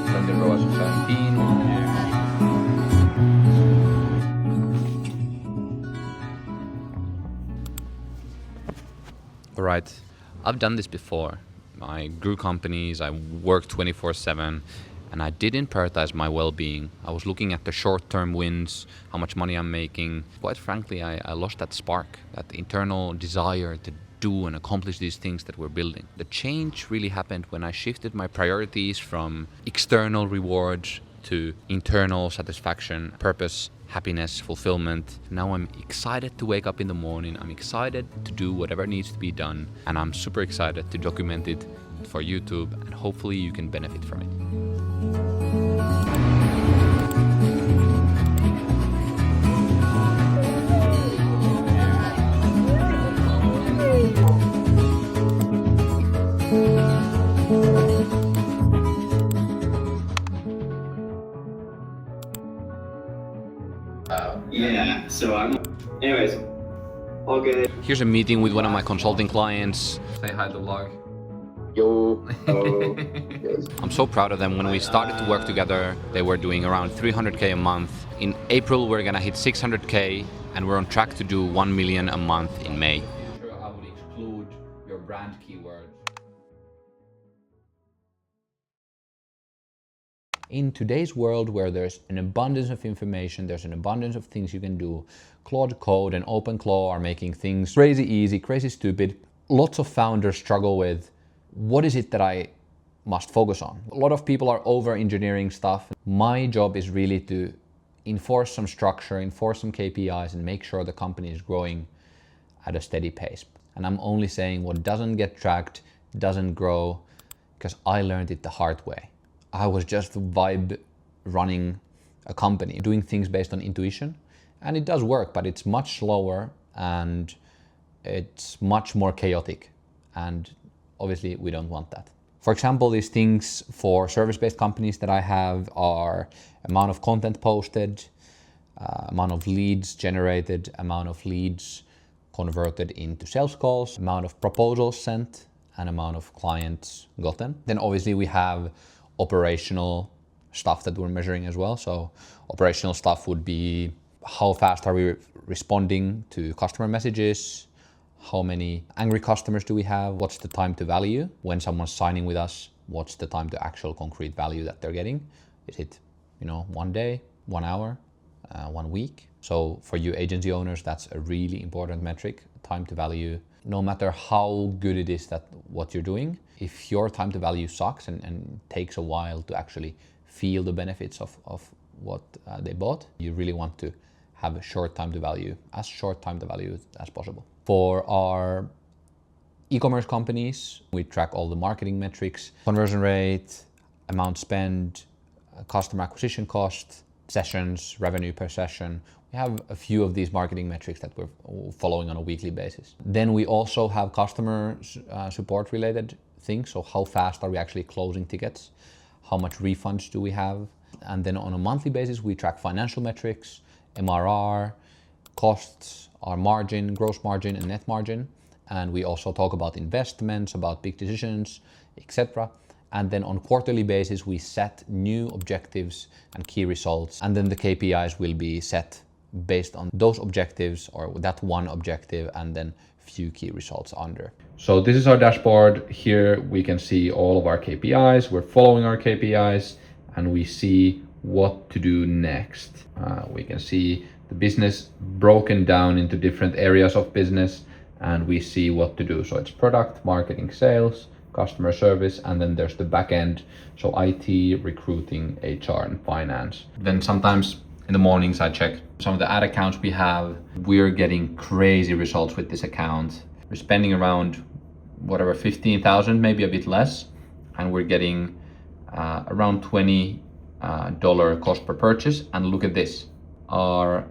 Blended ROAS of 17. All right, I've done this before. I grew companies, I worked 24/7, and I didn't prioritize my well-being. I was looking at the short-term wins, how much money I'm making. Quite frankly, I lost that spark, that internal desire to do and accomplish these things that we're building. The change really happened when I shifted my priorities from external rewards to internal satisfaction, purpose, happiness, fulfillment. Now I'm excited to wake up in the morning. I'm excited to do whatever needs to be done. And I'm super excited to document it for YouTube, and hopefully you can benefit from it. Yeah, so anyways, all good. Here's a meeting with one of my consulting clients. Say hi to the vlog. Yo. I'm so proud of them. When we started to work together, they were doing around 300K a month. In April, we're gonna hit 600K, and we're on track to do 1 million a month in May. I would exclude your brand keyword. In today's world where there's an abundance of information, there's an abundance of things you can do, Claude Code and OpenClaw are making things crazy easy, crazy stupid. Lots of founders struggle with, what is it that I must focus on? A lot of people are over-engineering stuff. My job is really to enforce some structure, enforce some KPIs, and make sure the company is growing at a steady pace. And I'm only saying what doesn't get tracked, doesn't grow, because I learned it the hard way. I was just vibe running a company, doing things based on intuition. And it does work, but it's much slower and it's much more chaotic. And obviously we don't want that. For example, these things for service-based companies that I have are amount of content posted, amount of leads generated, amount of leads converted into sales calls, amount of proposals sent, and amount of clients gotten. Then obviously we have operational stuff that we're measuring as well. So operational stuff would be how fast are we responding to customer messages, how many angry customers do we have, what's the time to value when someone's signing with us, what's the time to actual concrete value that they're getting. Is it 1 day, 1 hour, 1 week? So for you agency owners, that's a really important metric, time to value. No matter how good it is that what you're doing, if your time to value sucks and takes a while to actually feel the benefits of what they bought, you really want to have a short time to value as possible. For our e-commerce companies, we track all the marketing metrics, conversion rate, amount spent, customer acquisition cost, sessions, revenue per session. We have a few of these marketing metrics that we're following on a weekly basis. Then we also have customer support related things. So how fast are we actually closing tickets? How much refunds do we have? And then on a monthly basis, we track financial metrics, MRR, costs, our margin, gross margin and net margin. And we also talk about investments, about big decisions, etc. And then on quarterly basis, we set new objectives and key results. And then the KPIs will be set based on those objectives or that one objective and then few key results under. So this is our dashboard. Here we can see all of our KPIs. We're following our KPIs and we see what to do next. We can see the business broken down into different areas of business and we see what to do. So it's product, marketing, sales, customer service, and then there's the back end. So IT, recruiting, HR, and finance. Then sometimes in the mornings I check some of the ad accounts we have. We're getting crazy results with this account. We're spending around whatever 15,000, maybe a bit less, and we're getting around $20 cost per purchase. And look at this, our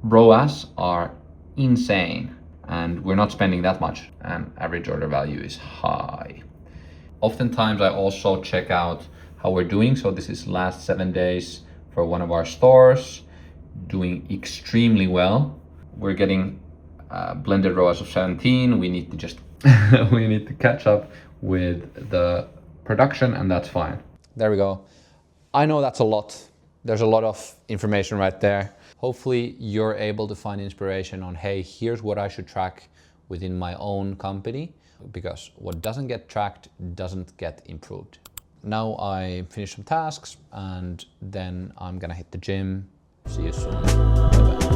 ROAS are insane, and we're not spending that much, and average order value is high. Oftentimes I also check out how we're doing. So this is last 7 days for one of our stores, doing extremely well. We're getting blended ROAS of 17. We need to just we need to catch up with the production, and that's fine. There we go. I know that's a lot. There's a lot of information right there. Hopefully you're able to find inspiration on, hey, here's what I should track within my own company, because what doesn't get tracked doesn't get improved. Now I finished some tasks and then I'm gonna hit the gym. See you soon. Bye-bye.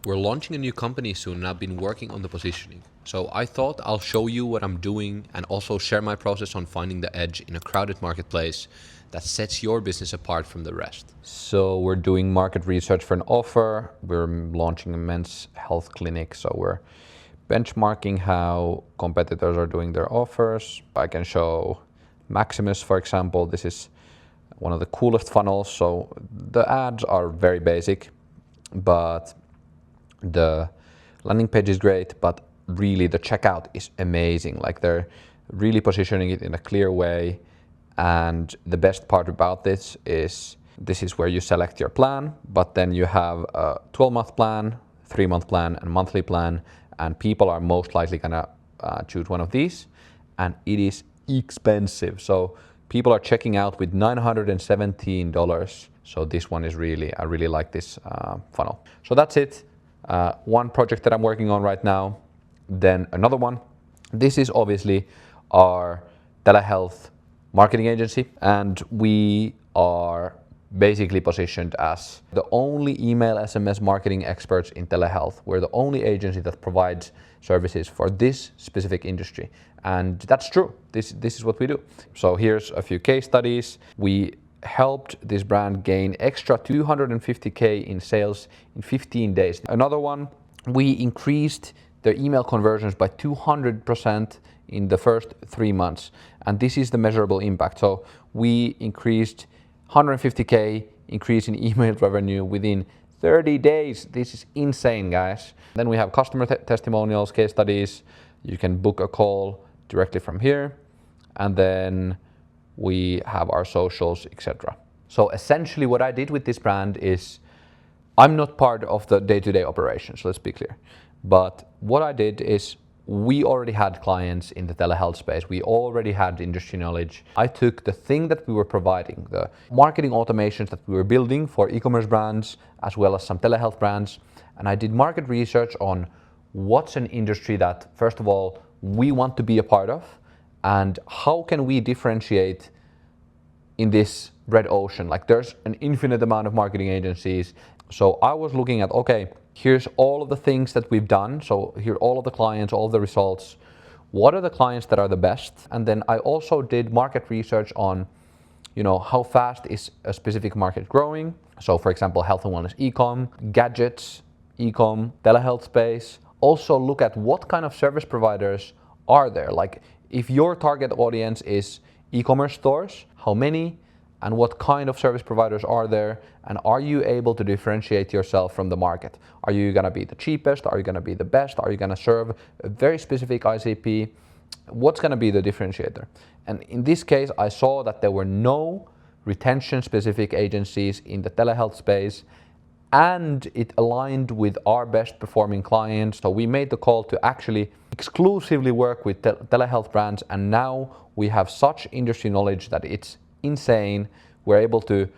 We're launching a new company soon and I've been working on the positioning. So I thought I'll show you what I'm doing and also share my process on finding the edge in a crowded marketplace that sets your business apart from the rest. So we're doing market research for an offer. We're launching a men's health clinic. So we're benchmarking how competitors are doing their offers. I can show Maximus, for example. This is one of the coolest funnels. So the ads are very basic, but the landing page is great, but really the checkout is amazing. Like they're really positioning it in a clear way. And the best part about this is where you select your plan, but then you have a 12-month plan, 3-month plan, and monthly plan. And people are most likely gonna choose one of these. And it is expensive. So people are checking out with $917. So this one is I really like this funnel. So that's it. One project that I'm working on right now, then another one. This is obviously our telehealth marketing agency, and we are basically positioned as the only email SMS marketing experts in telehealth. We're the only agency that provides services for this specific industry, and that's true. This is what we do. So here's a few case studies. We helped this brand gain extra 250K in sales in 15 days. Another one, we increased their email conversions by 200% in the first 3 months. And this is the measurable impact. So we increased 150K increase in email revenue within 30 days. This is insane, guys. Then we have customer testimonials, case studies. You can book a call directly from here. And then we have our socials, etc. So essentially what I did with this brand is, I'm not part of the day-to-day operations, let's be clear. But what I did is, we already had clients in the telehealth space. We already had industry knowledge. I took the thing that we were providing, the marketing automations that we were building for e-commerce brands, as well as some telehealth brands, and I did market research on what's an industry that, first of all, we want to be a part of, and how can we differentiate in this red ocean? Like there's an infinite amount of marketing agencies. So I was looking at, okay, here's all of the things that we've done. So here are all of the clients, all of the results. What are the clients that are the best? And then I also did market research on, how fast is a specific market growing. So for example, health and wellness e-com, gadgets, e-com, telehealth space. Also look at what kind of service providers are there. Like if your target audience is e-commerce stores, how many and what kind of service providers are there, and are you able to differentiate yourself from the market? Are you gonna be the cheapest? Are you gonna be the best? Are you gonna serve a very specific ICP? What's gonna be the differentiator? And in this case, I saw that there were no retention specific agencies in the telehealth space, and it aligned with our best performing clients. So we made the call to actually exclusively work with telehealth brands, and now we have such industry knowledge that it's insane. We're able to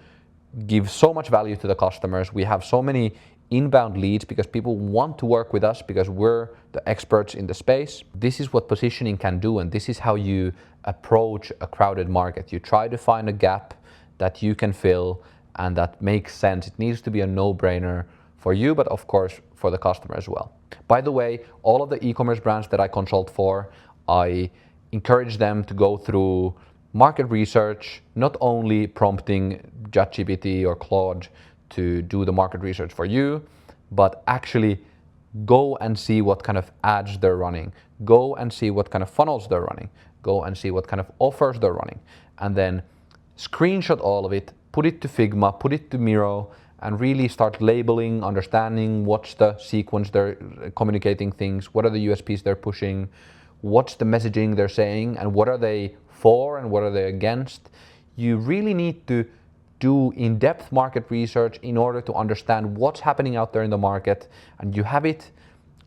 give so much value to the customers. We have so many inbound leads because people want to work with us because we're the experts in the space. This is what positioning can do, and this is how you approach a crowded market. You try to find a gap that you can fill and that makes sense. It needs to be a no-brainer for you, but of course for the customer as well. By the way, all of the e-commerce brands that I consult for, I encourage them to go through market research, not only prompting ChatGPT or Claude to do the market research for you, but actually go and see what kind of ads they're running, go and see what kind of funnels they're running, go and see what kind of offers they're running, and then screenshot all of it, put it to Figma, put it to Miro, and really start labeling, understanding what's the sequence they're communicating things, what are the USPs they're pushing, what's the messaging they're saying, and what are they for and what are they against. You really need to do in-depth market research in order to understand what's happening out there in the market, and you have it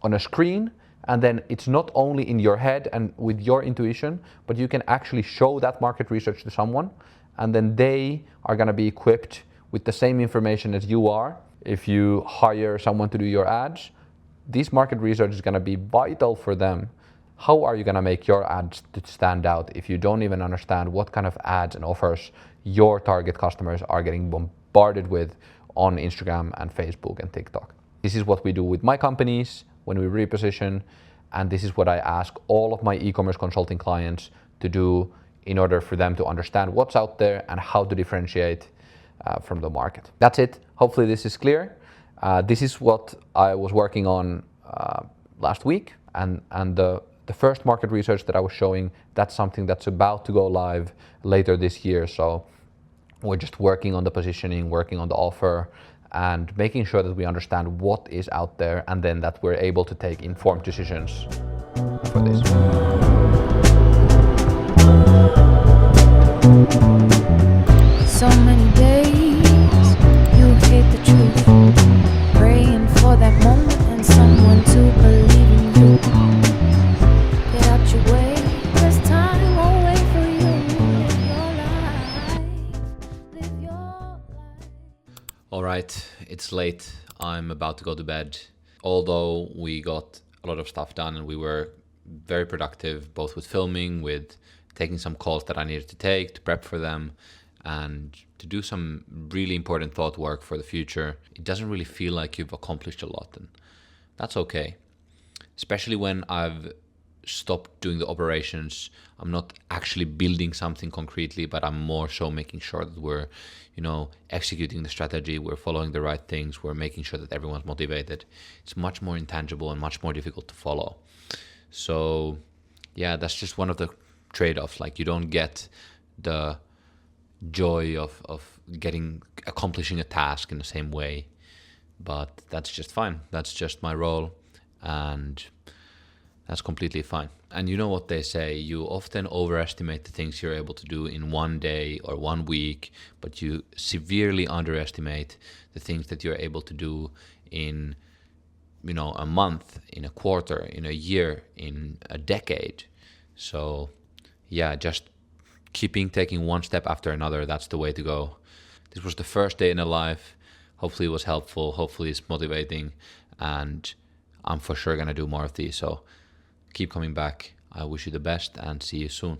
on a screen, and then it's not only in your head and with your intuition, but you can actually show that market research to someone, and then they are going to be equipped with the same information as you are. If you hire someone to do your ads, this market research is going to be vital for them. How are you going to make your ads to stand out if you don't even understand what kind of ads and offers your target customers are getting bombarded with on Instagram and Facebook and TikTok? This is what we do with my companies when we reposition, and this is what I ask all of my e-commerce consulting clients to do in order for them to understand what's out there and how to differentiate from the market. That's it. Hopefully this is clear. This is what I was working on last week, and the first market research that I was showing, that's something that's about to go live later this year. So we're just working on the positioning, working on the offer, and making sure that we understand what is out there, and then that we're able to take informed decisions for this. So many days you hate the truth, praying for that moment and someone to believe in you. Get out your way, 'cause time won't wait for you. Live your life, live your life. All right, it's late. I'm about to go to bed. Although we got a lot of stuff done and we were very productive, both with filming, with taking some calls that I needed to take, to prep for them, and to do some really important thought work for the future, it doesn't really feel like you've accomplished a lot, and that's okay. Especially when I've stopped doing the operations, I'm not actually building something concretely, but I'm more so making sure that we're, executing the strategy, we're following the right things, we're making sure that everyone's motivated. It's much more intangible and much more difficult to follow. So yeah, that's just one of the trade-offs. Like, you don't get the joy of accomplishing a task in the same way, but that's just fine. That's just my role, and that's completely fine. And you know what they say, you often overestimate the things you're able to do in one day or 1 week, but you severely underestimate the things that you're able to do in a month, in a quarter, in a year, in a decade. So yeah, just taking one step after another, that's the way to go. This was the first day in a life. Hopefully it was helpful, hopefully it's motivating, and I'm for sure gonna do more of these. So keep coming back. I wish you the best and see you soon.